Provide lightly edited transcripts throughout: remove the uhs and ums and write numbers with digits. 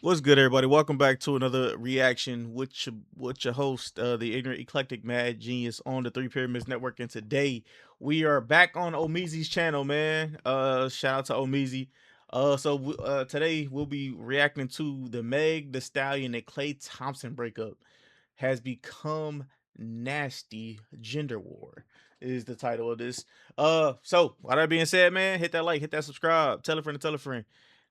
What's good, everybody? Welcome back to another reaction with your host, the ignorant, eclectic, mad genius on the Three Pyramids Network. And today we are back on Omizi's channel, man. Shout out to Omizi. Today we'll be reacting to the Meg Thee Stallion and Klay Thompson breakup. Has become nasty. Gender war is the title of this. So with that being said, man, hit that like, hit that subscribe, tell a friend to tell a friend.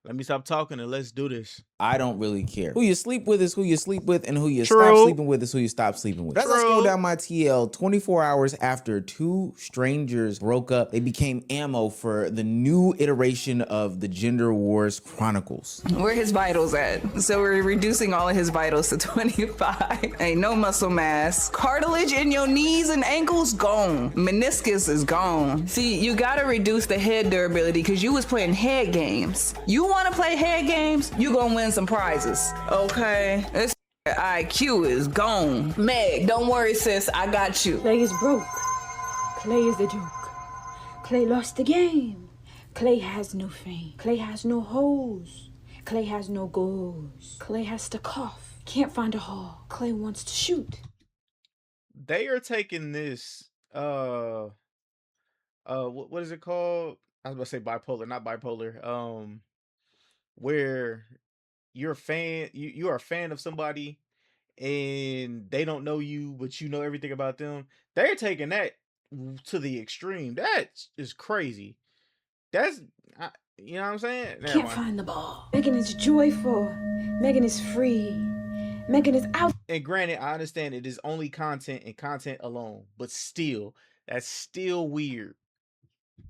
Let me stop talking and let's do this. I don't really care. Who you sleep with is who you sleep with, and who you stop True. sleeping with is who you stop sleeping with. But as I scroll down my TL, 24 hours after two strangers broke up, they became ammo for the new iteration of the Gender Wars Chronicles. Where his vitals at? So we're reducing all of his vitals to 25. Ain't no muscle mass. Cartilage in your knees and ankles gone. Meniscus is gone. See, you gotta reduce the head durability because you was playing head games. You wanna play head games? You gonna win some prizes. Okay? This IQ is gone. Meg, don't worry, sis. I got you. Klay is broke. Klay is a joke. Klay lost the game. Klay has no fame. Klay has no hoes. Klay has no goals. Klay has to cough. Can't find a hall. Klay wants to shoot. They are taking this what is it called? I was about to say bipolar, not bipolar. Where you're a fan, you are a fan of somebody and they don't know you, but you know everything about them. They're taking that to the extreme. That is crazy. That's you know what I'm saying? Never Can't mind. find the ball. Megan is joyful. Megan is free. Megan is out. And granted, I understand it is only content and content alone, but still, that's still weird.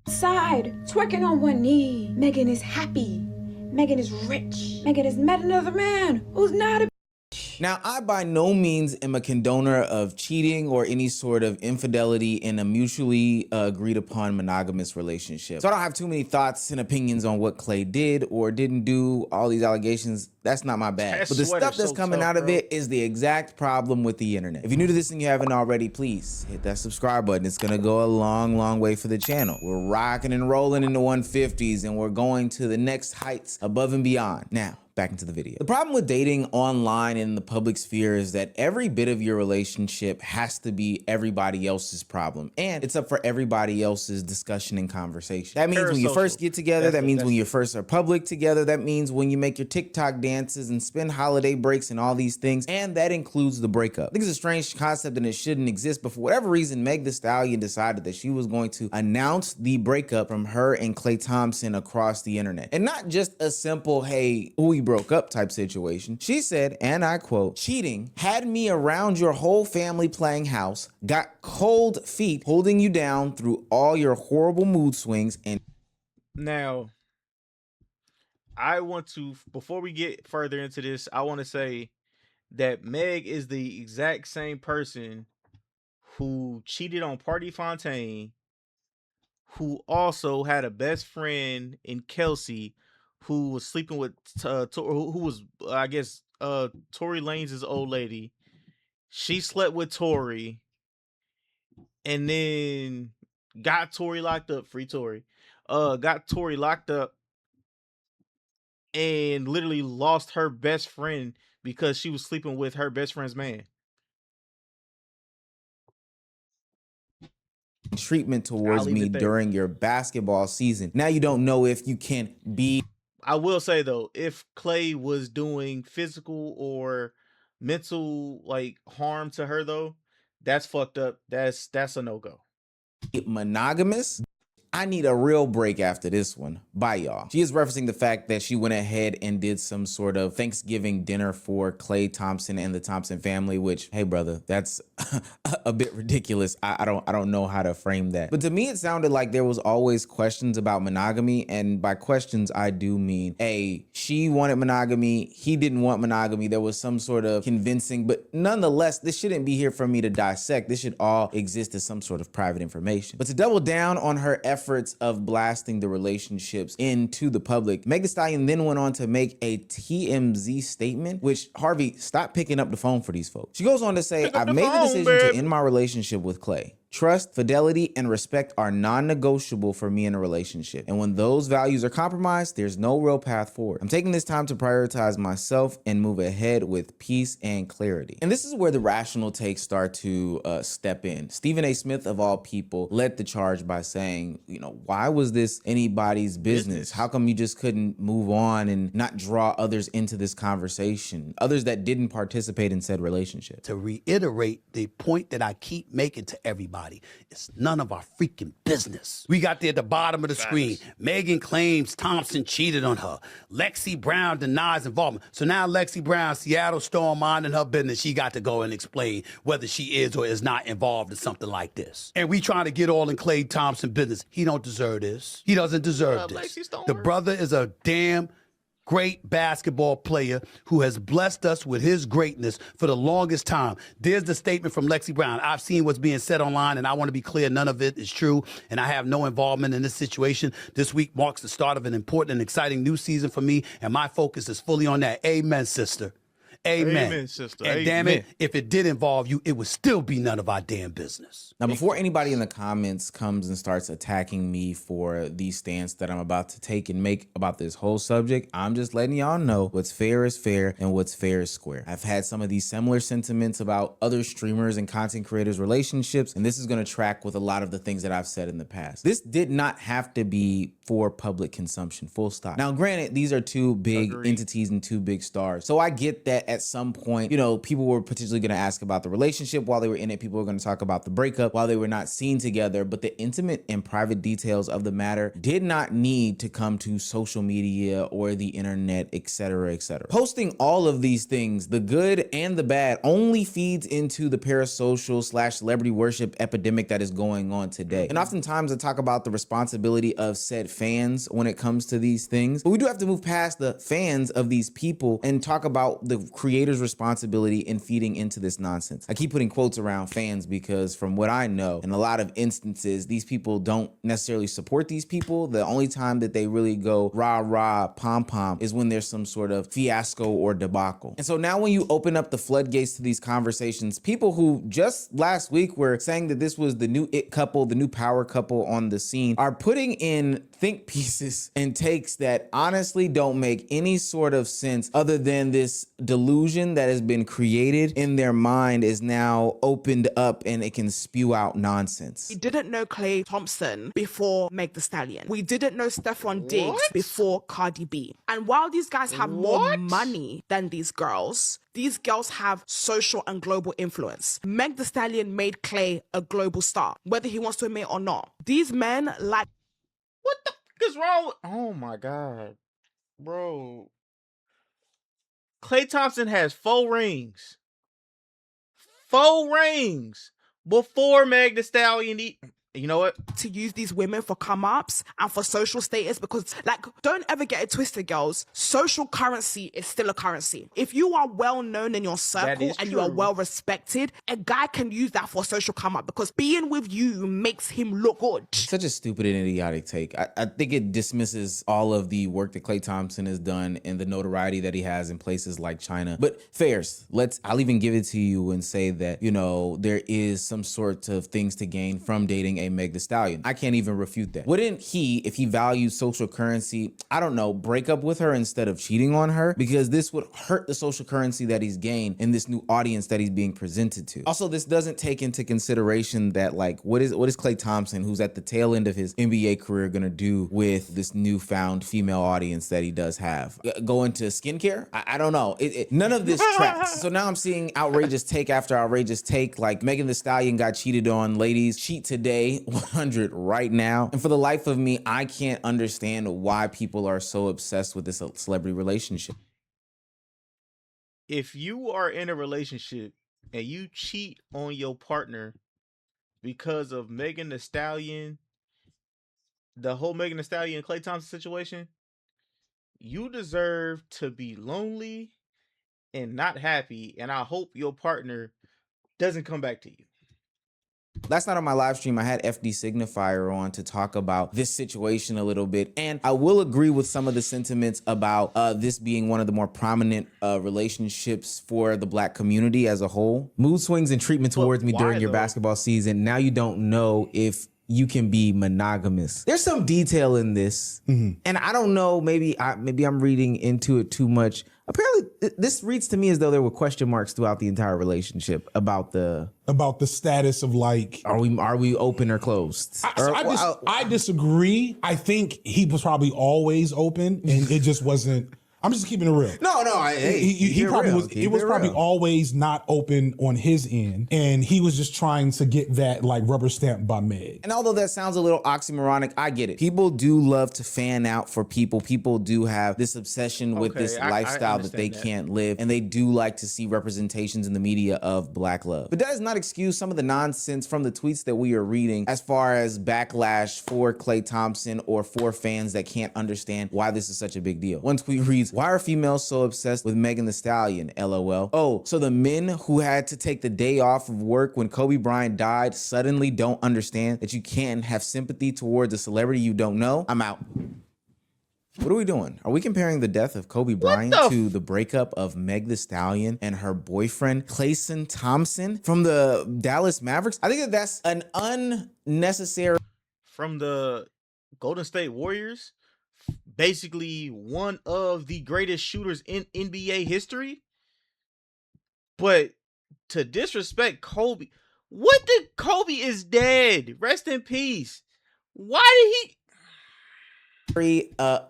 Side, twerking on one knee. Megan is happy. Megan is rich. Megan has met another man who's not a Now, I by no means am a condoner of cheating or any sort of infidelity in a mutually agreed upon monogamous relationship. So I don't have too many thoughts and opinions on what Klay did or didn't do. All these allegations, that's not my bag. But the stuff that's coming out of it is the exact problem with the internet. If you're new to this and you haven't already, please hit that subscribe button. It's gonna go a long, long way for the channel. We're rocking and rolling in the 150s and we're going to the next heights above and beyond. Now, back into the video. The problem with dating online in the public sphere is that every bit of your relationship has to be everybody else's problem. And it's up for everybody else's discussion and conversation. That means when you first get together, that means when you first are public together, that means when you make your TikTok dances and spend holiday breaks and all these things, and that includes the breakup. I think it's a strange concept and it shouldn't exist, but for whatever reason, Meg Thee Stallion decided that she was going to announce the breakup from her and Klay Thompson across the internet. And not just a simple, hey, we broke up type situation. She said, and I quote, "Cheating had me around your whole family playing house, got cold feet holding you down through all your horrible mood swings." And now, I want to, before we get further into this, I want to say that Meg is the exact same person who cheated on Party Fontaine, who also had a best friend in Kelsey, who was sleeping with who was I guess Tory Lanez's old lady. She slept with Tory, and then got Tory locked up. Free Tory, got Tory locked up, and literally lost her best friend because she was sleeping with her best friend's man. treatment towards me during your basketball season. Now you don't know if you can be. I will say though, if Klay was doing physical or mental like harm to her though, that's fucked up. That's a no-go. Monogamous. I need a real break after this one. Bye, y'all. She is referencing the fact that she went ahead and did some sort of Thanksgiving dinner for Klay Thompson and the Thompson family, which, hey, brother, that's a bit ridiculous. I don't know how to frame that. But to me, it sounded like there was always questions about monogamy. And by questions, I do mean, A, she wanted monogamy. He didn't want monogamy. There was some sort of convincing, but nonetheless, this shouldn't be here for me to dissect. This should all exist as some sort of private information. But to double down on her efforts of blasting the relationships into the public, Meg Thee Stallion then went on to make a TMZ statement, which, Harvey, stop picking up the phone for these folks. She goes on to say, "I've made the decision to end my relationship with Klay. Trust, fidelity, and respect are non-negotiable for me in a relationship. And when those values are compromised, there's no real path forward. I'm taking this time to prioritize myself and move ahead with peace and clarity. And this is where the rational takes start to step in. Stephen A. Smith, of all people, led the charge by saying, why was this anybody's business? How come you just couldn't move on and not draw others into this conversation? Others that didn't participate in said relationship. To reiterate the point that I keep making to everybody, it's none of our freaking business. We got there at the bottom of the screen. Megan claims Thompson cheated on her. Lexi Brown denies involvement. So now Lexi Brown, Seattle Storm, minding her business, she got to go and explain whether she is or is not involved in something like this. And we trying to get all in Klay Thompson business. He don't deserve this. He doesn't deserve this. The brother is a damn great basketball player who has blessed us with his greatness for the longest time. There's the statement from Lexi Brown. I've seen what's being said online, and I want to be clear, none of it is true, and I have no involvement in this situation. This week marks the start of an important and exciting new season for me, and my focus is fully on that. Amen, sister. Amen, sister. And damn it, if it did involve you, it would still be none of our damn business. Now, before anybody in the comments comes and starts attacking me for the stance that I'm about to take and make about this whole subject, I'm just letting y'all know what's fair is fair and what's fair is square. I've had some of these similar sentiments about other streamers and content creators' relationships, and this is going to track with a lot of the things that I've said in the past. This did not have to be for public consumption, full stop. Now, granted, these are two big entities and two big stars, so I get that at some point, people were potentially going to ask about the relationship while they were in it. People were going to talk about the breakup while they were not seen together. But the intimate and private details of the matter did not need to come to social media or the internet, etc., etc. Posting all of these things, the good and the bad, only feeds into the parasocial / celebrity worship epidemic that is going on today. And oftentimes I talk about the responsibility of said fans when it comes to these things, but we do have to move past the fans of these people and talk about the creator's responsibility in feeding into this nonsense. I keep putting quotes around fans because from what I know, in a lot of instances, these people don't necessarily support these people. The only time that they really go rah rah pom pom is when there's some sort of fiasco or debacle. And so now when you open up the floodgates to these conversations, people who just last week were saying that this was the new it couple, the new power couple on the scene, are putting in think pieces and takes that honestly don't make any sort of sense other than this delusion that has been created in their mind is now opened up and it can spew out nonsense. We didn't know Klay Thompson before Meg Thee Stallion. We didn't know Stefan Diggs before Cardi B. And while these guys have more money than these girls have social and global influence. Meg Thee Stallion made Klay a global star, whether he wants to admit it or not. These men like... What the fuck is wrong with... Oh my God. Bro. Klay Thompson has 4 rings. 4 rings before Meg Thee Stallion. You know what? To use these women for come-ups and for social status because, don't ever get it twisted, girls. Social currency is still a currency. If you are well-known in your circle and you are well-respected, a guy can use that for social come-up because being with you makes him look good. Such a stupid and idiotic take. I think it dismisses all of the work that Klay Thompson has done and the notoriety that he has in places like China. But fairs, I'll even give it to you and say that, there is some sort of things to gain from dating a Meg Thee Stallion. I can't even refute that. Wouldn't he, if he values social currency, I don't know, break up with her instead of cheating on her? Because this would hurt the social currency that he's gained in this new audience that he's being presented to. Also, this doesn't take into consideration that what is Klay Thompson, who's at the tail end of his NBA career, gonna do with this newfound female audience that he does have? Go into skincare? I don't know. None of this tracks. So now I'm seeing outrageous take after outrageous take, like Megan Thee Stallion got cheated on. Ladies, cheat today. 100 right now. And for the life of me, I can't understand why people are so obsessed with this celebrity relationship. If you are in a relationship and you cheat on your partner because of Megan Thee Stallion, the whole Megan Thee Stallion Klay Thompson situation, you deserve to be lonely and not happy. And I hope your partner doesn't come back to you. Last night on my live stream, I had FD Signifier on to talk about this situation a little bit. And I will agree with some of the sentiments about this being one of the more prominent relationships for the Black community as a whole. Mood swings and treatment towards me during your basketball season. Now you don't know if you can be monogamous. There's some detail in this. And I don't know, maybe I'm reading into it too much. Apparently, this reads to me as though there were question marks throughout the entire relationship about the status of like, are we open or closed? I disagree. I think he was probably always open, and it just wasn't. I'm just keeping it real. No, he probably was. It was probably always not open on his end, and he was just trying to get that like rubber stamp by Meg. And although that sounds a little oxymoronic, I get it. People do love to fan out for people. People do have this obsession with this lifestyle that they can't live, and they do like to see representations in the media of Black love. But that does not excuse some of the nonsense from the tweets that we are reading as far as backlash for Klay Thompson or for fans that can't understand why this is such a big deal. One tweet reads, "Why are females so obsessed with Megan Thee Stallion? LOL. Oh, so the men who had to take the day off of work when Kobe Bryant died suddenly don't understand that you can't have sympathy towards a celebrity you don't know? I'm out." What are we doing? Are we comparing the death of Kobe Bryant to the breakup of Meg Thee Stallion and her boyfriend, Klay Thompson from the Dallas Mavericks? I think that that's an unnecessary... From the Golden State Warriors, basically one of the greatest shooters in NBA history. But to disrespect Kobe, Kobe is dead. Rest in peace. Why did he...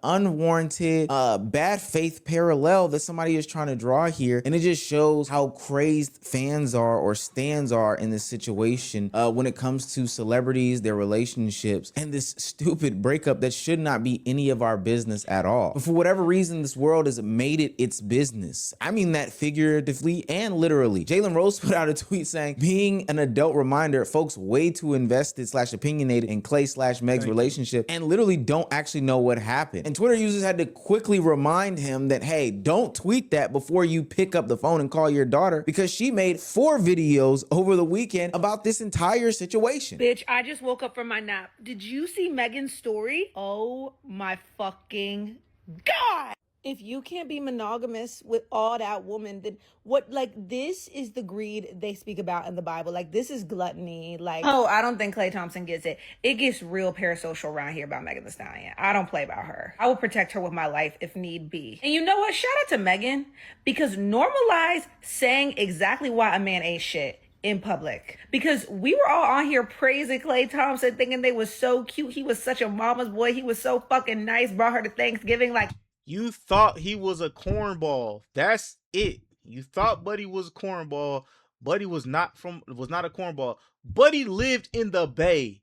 unwarranted bad faith parallel that somebody is trying to draw here, and it just shows how crazed fans are or stans are in this situation when it comes to celebrities, their relationships, and this stupid breakup that should not be any of our business at all. But for whatever reason, this world has made it its business. I mean that figuratively and literally. Jalen Rose put out a tweet saying, "Being an adult reminder, folks way too invested / opinionated in Klay / Meg's relationship and literally don't actually know what happened." And Twitter users had to quickly remind him that, hey, don't tweet that before you pick up the phone and call your daughter, because she made 4 videos over the weekend about this entire situation. Bitch, I just woke up from my nap. Did you see Megan's story? Oh my fucking God. If you can't be monogamous with all that woman, then what, like, this is the greed they speak about in the Bible. Like, this is gluttony. Like, oh, I don't think Klay Thompson gets it. It gets real parasocial around here about Megan Thee Stallion. I don't play about her. I will protect her with my life if need be. And you know what? Shout out to Megan, because normalize saying exactly why a man ain't shit in public, because we were all on here praising Klay Thompson, thinking they was so cute. He was such a mama's boy. He was so fucking nice. Brought her to Thanksgiving. Like, you thought he was a cornball. That's it. You thought Buddy was a cornball. Buddy was not a cornball. Buddy lived in the Bay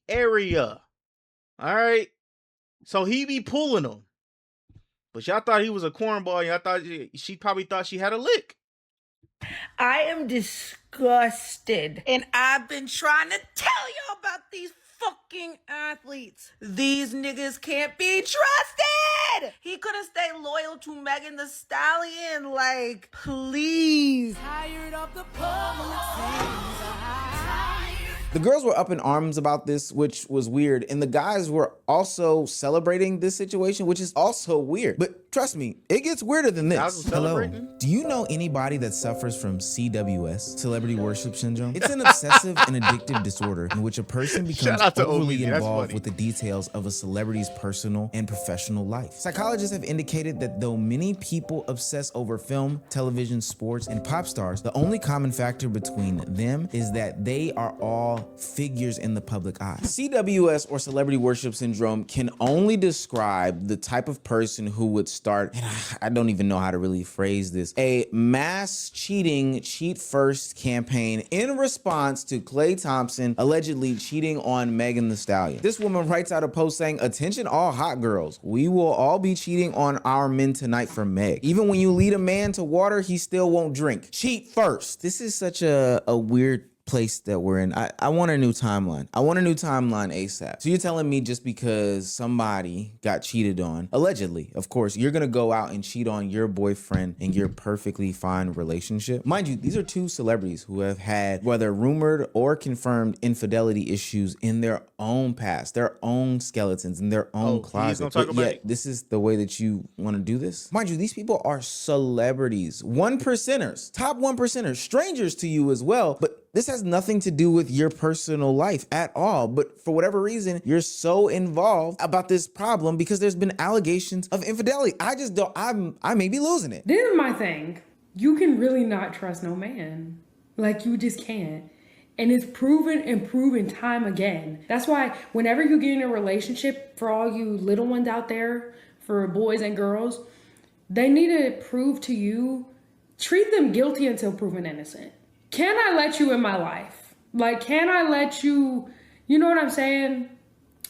Area. All right. So he be pulling them. But y'all thought he was a cornball. Y'all thought she probably thought she had a lick. I am disgusted. And I've been trying to tell y'all about these fucking athletes. These niggas can't be trusted. He could have stayed loyal to Megan Thee Stallion. Like, please. Tired of the public. The girls were up in arms about this, which was weird, and the guys were also celebrating this situation, which is also weird. But trust me, it gets weirder than this. Hello. Do you know anybody that suffers from CWS, celebrity worship syndrome? It's an obsessive and addictive disorder in which a person becomes overly involved with the details of a celebrity's personal and professional life. Psychologists have indicated that though many people obsess over film, television, sports, and pop stars, the only common factor between them is that they are all figures in the public eye. CWS, or celebrity worship syndrome, can only describe the type of person who would start, and I don't even know how to really phrase this, a mass cheating, cheat first campaign in response to Klay Thompson allegedly cheating on Megan Thee Stallion. This woman writes out a post saying, "Attention all hot girls, we will all be cheating on our men tonight for Meg. Even when you lead a man to water, he still won't drink. Cheat first." This is such a weird place that we're in. I want a new timeline. I want a new timeline ASAP. So you're telling me just because somebody got cheated on, allegedly, of course, you're gonna go out and cheat on your boyfriend in your perfectly fine relationship? Mind you, these are two celebrities who have had, whether rumored or confirmed, infidelity issues in their own past, their own skeletons, in their own closet. Gonna talk But about yet, it? this is the way that you want to do this? Mind you, these people are celebrities, 1%ers, top 1%ers, strangers to you as well, but this has nothing to do with your personal life at all. But for whatever reason, you're so involved about this problem because there's been allegations of infidelity. I just don't, I may be losing it. This is my thing. You can really not trust no man. Like, you just can't. And it's proven and proven time again. That's why whenever you get in a relationship, for all you little ones out there, for boys and girls, they need to prove to you, treat them guilty until proven innocent. Can I let you in my life? Like, can I let you, you know what I'm saying?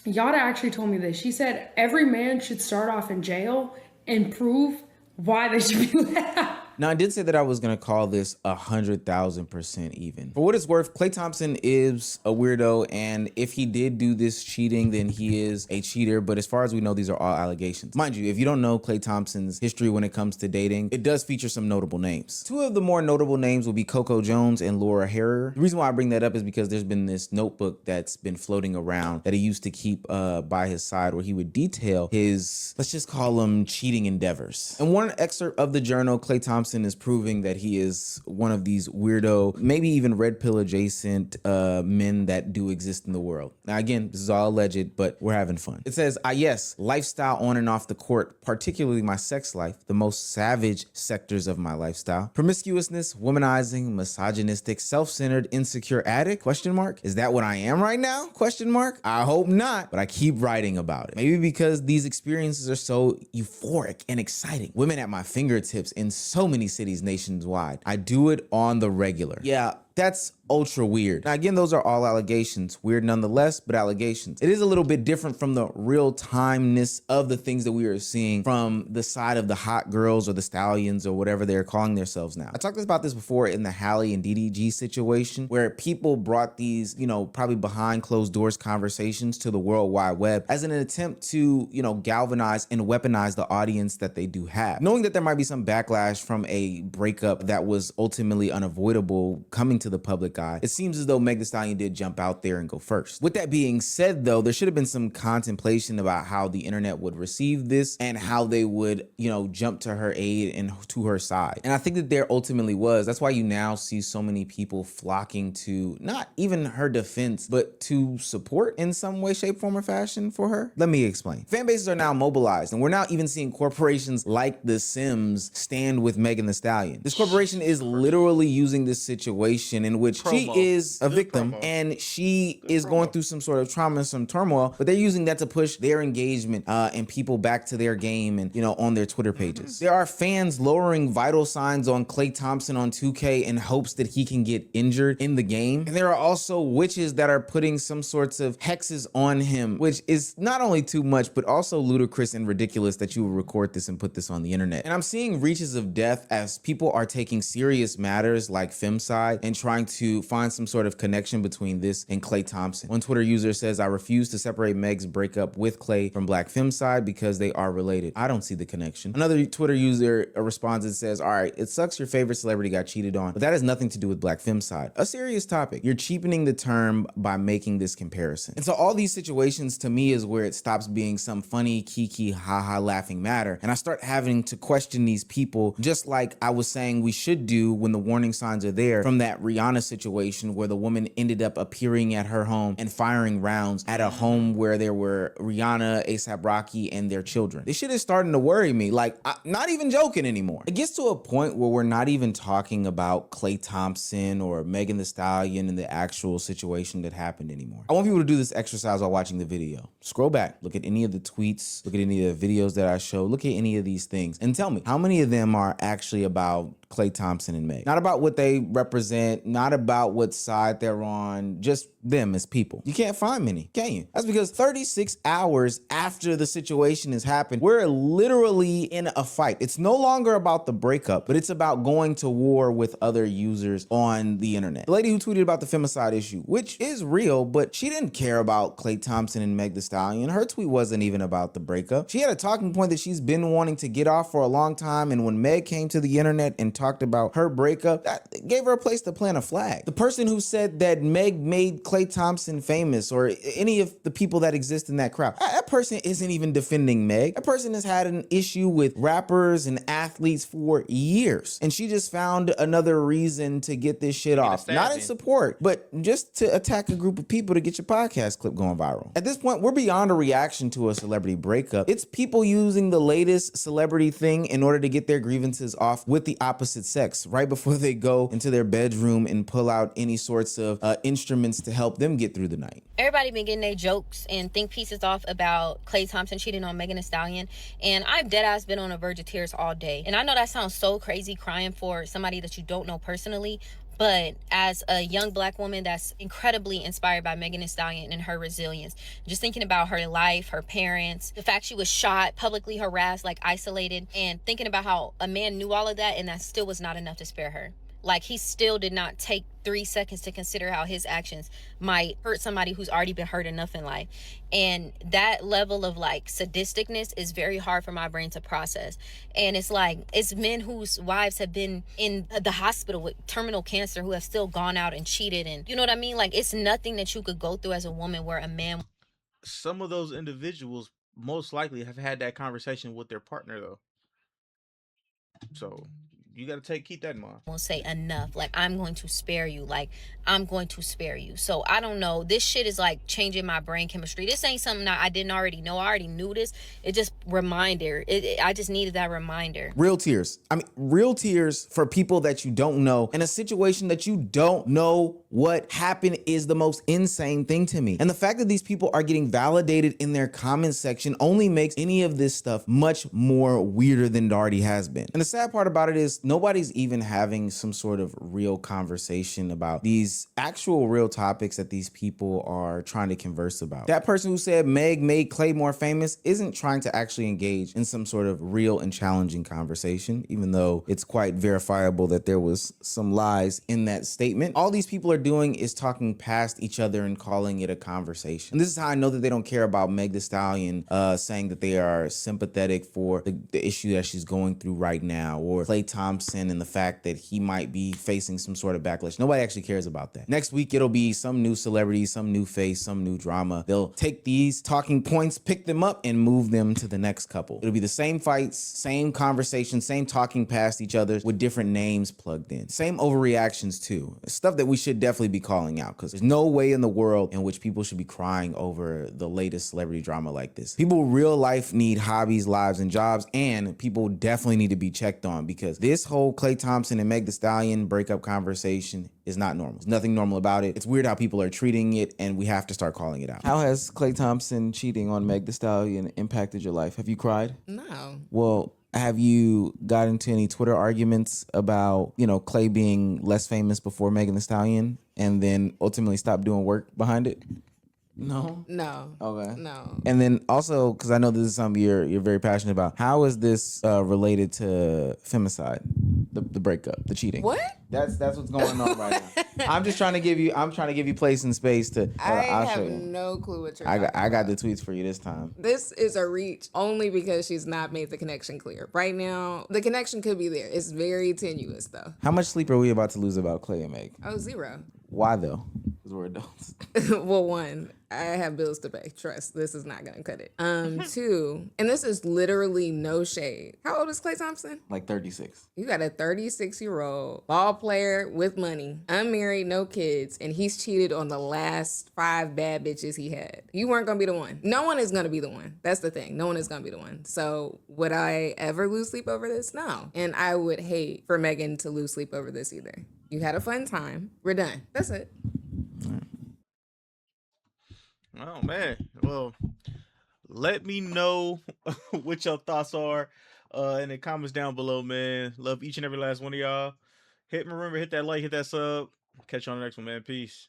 Yada actually told me this. She said every man should start off in jail and prove why they should be let out. Now, I did say that I was going to call this 100,000% even. For what it's worth, Klay Thompson is a weirdo, and if he did do this cheating, then he is a cheater. But as far as we know, these are all allegations. Mind you, if you don't know Klay Thompson's history when it comes to dating, it does feature some notable names. Two of the more notable names will be Coco Jones and Laura Harrer. The reason why I bring that up is because there's been this notebook that's been floating around that he used to keep by his side where he would detail his, let's just call them cheating endeavors. In one excerpt of the journal, Klay Thompson is proving that he is one of these weirdo, maybe even red pill adjacent men that do exist in the world. Now, again, this is all alleged, but we're having fun. It says, yes, lifestyle on and off the court, particularly my sex life, the most savage sectors of my lifestyle. Promiscuousness, womanizing, misogynistic, self-centered, insecure addict, question mark. Is that what I am right now? Question mark. I hope not, but I keep writing about it. Maybe because these experiences are so euphoric and exciting. Women at my fingertips in so many cities nationwide. I do it on the regular. Yeah, that's ultra weird. Now, again, those are all allegations. Weird nonetheless, but allegations. It is a little bit different from the real timeness of the things that we are seeing from the side of the hot girls or the stallions or whatever they're calling themselves now. I talked about this before in the Halle and DDG situation, where people brought these, probably behind closed doors conversations to the World Wide Web as an attempt to, galvanize and weaponize the audience that they do have. Knowing that there might be some backlash from a breakup that was ultimately unavoidable coming to the public eye, it seems as though Meg Thee Stallion did jump out there and go first. With that being said, though, there should have been some contemplation about how the internet would receive this and how they would, jump to her aid and to her side. And I think that there ultimately was. That's why you now see so many people flocking to not even her defense, but to support in some way, shape, form, or fashion for her. Let me explain. Fan bases are now mobilized, and we're now even seeing corporations like The Sims stand with Megan Thee Stallion. This corporation is literally using this situation in which she is a victim and she is going through some sort of trauma and some turmoil, but they're using that to push their engagement and people back to their game and, on their Twitter pages. There are fans lowering vital signs on Klay Thompson on 2K in hopes that he can get injured in the game. And there are also witches that are putting some sorts of hexes on him, which is not only too much, but also ludicrous and ridiculous that you would record this and put this on the internet. And I'm seeing reaches of death as people are taking serious matters like femicide and trying to find some sort of connection between this and Klay Thompson. One Twitter user says, I refuse to separate Meg's breakup with Klay from black femicide because they are related. I don't see the connection. Another Twitter user responds and says, all right, it sucks your favorite celebrity got cheated on, but that has nothing to do with black femicide. A serious topic. You're cheapening the term by making this comparison. And so all these situations to me is where it stops being some funny, kiki, haha laughing matter. And I start having to question these people, just like I was saying we should do when the warning signs are there from that Rihanna situation where the woman ended up appearing at her home and firing rounds at a home where there were Rihanna, A$AP Rocky, and their children. This shit is starting to worry me. Like, I'm not even joking anymore. It gets to a point where we're not even talking about Klay Thompson or Megan Thee Stallion and the actual situation that happened anymore. I want people to do this exercise while watching the video. Scroll back, look at any of the tweets, look at any of the videos that I show, look at any of these things, and tell me how many of them are actually about Klay Thompson and Meg. Not about what they represent, not about what side they're on, just them as people. You can't find many, can you? That's because 36 hours after the situation has happened, we're literally in a fight. It's no longer about the breakup, but it's about going to war with other users on the internet. The lady who tweeted about the femicide issue, which is real, but she didn't care about Klay Thompson and Meg Thee Stallion. Her tweet wasn't even about the breakup. She had a talking point that she's been wanting to get off for a long time, and when Meg came to the internet and talked about her breakup, that gave her a place to plant a flag. The person who said that Meg made Klay Thompson famous, or any of the people that exist in that crowd, that person isn't even defending Meg. That person has had an issue with rappers and athletes for years, and she just found another reason to get this shit off. Not in support, but just to attack a group of people to get your podcast clip going viral. At this point, we're beyond a reaction to a celebrity breakup. It's people using the latest celebrity thing in order to get their grievances off with the opposite sex right before they go into their bedroom and pull out any sorts of instruments to help them get through the night. Everybody been getting their jokes and think pieces off about Klay Thompson cheating on Megan Thee Stallion, and I've deadass been on the verge of tears all day. And I know that sounds so crazy, crying for somebody that you don't know personally, but as a young Black woman that's incredibly inspired by Megan Thee Stallion and her resilience, just thinking about her life, her parents, the fact she was shot, publicly harassed, like isolated, and thinking about how a man knew all of that and that still was not enough to spare her. Like, he still did not take 3 seconds to consider how his actions might hurt somebody who's already been hurt enough in life. And that level of like sadisticness is very hard for my brain to process. And it's like, it's men whose wives have been in the hospital with terminal cancer who have still gone out and cheated. And you know what I mean? Like, it's nothing that you could go through as a woman where a man. Some of those individuals most likely have had that conversation with their partner though. So you got to keep that in mind. Won't say enough. Like, I'm going to spare you. Like, I'm going to spare you. So I don't know. This shit is like changing my brain chemistry. This ain't something that I didn't already know. I already knew this. It just reminder. I just needed that reminder. Real tears. I mean, real tears for people that you don't know in a situation that you don't know what happened is the most insane thing to me. And the fact that these people are getting validated in their comment section only makes any of this stuff much more weirder than it already has been. And the sad part about it is nobody's even having some sort of real conversation about these actual real topics that these people are trying to converse about. That person who said Meg made Klay more famous isn't trying to actually engage in some sort of real and challenging conversation, even though it's quite verifiable that there was some lies in that statement. All these people are doing is talking past each other and calling it a conversation. And this is how I know that they don't care about Meg Thee Stallion saying that they are sympathetic for the issue that she's going through right now, or Klay Thompson and the fact that he might be facing some sort of backlash. Nobody actually cares about that. Next week, it'll be some new celebrity, some new face, some new drama. They'll take these talking points, pick them up, and move them to the next couple. It'll be the same fights, same conversations, same talking past each other with different names plugged in. Same overreactions too. Stuff that we should definitely be calling out, because there's no way in the world in which people should be crying over the latest celebrity drama like this. People real life need hobbies, lives, and jobs, and people definitely need to be checked on, because this whole Klay Thompson and Meg Thee Stallion breakup conversation is not normal. There's nothing normal about it. It's weird how people are treating it, and we have to start calling it out. How has Klay Thompson cheating on Meg Thee Stallion impacted your life? Have you cried? No. Well, have you got into any Twitter arguments about, Klay being less famous before Megan Thee Stallion and then ultimately stopped doing work behind it? No? No. Okay. No. And then also, because I know this is something you're very passionate about, how is this related to femicide, the breakup, the cheating? What? That's what's going on right now. I'm trying to give you place and space to. I have no clue what you're talking about. I got the tweets for you this time. This is a reach only because she's not made the connection clear. Right now, the connection could be there. It's very tenuous though. How much sleep are we about to lose about Klay and Meg? Oh, 0. Why though? Because we're adults. Well, 1, I have bills to pay. Trust, this is not gonna cut it. 2, and this is literally no shade. How old is Klay Thompson? Like 36. You got a 36-year-old ball player with money, unmarried, no kids, and he's cheated on the last 5 bad bitches he had. You weren't gonna be the one. No one is gonna be the one. That's the thing. No one is gonna be the one. So would I ever lose sleep over this? No. And I would hate for Megan to lose sleep over this either. You had a fun time. We're done. That's it. Oh man. Well, let me know what your thoughts are in the comments down below, man. Love each and every last one of y'all. Remember, hit that like, hit that sub. Catch you on the next one, man. Peace.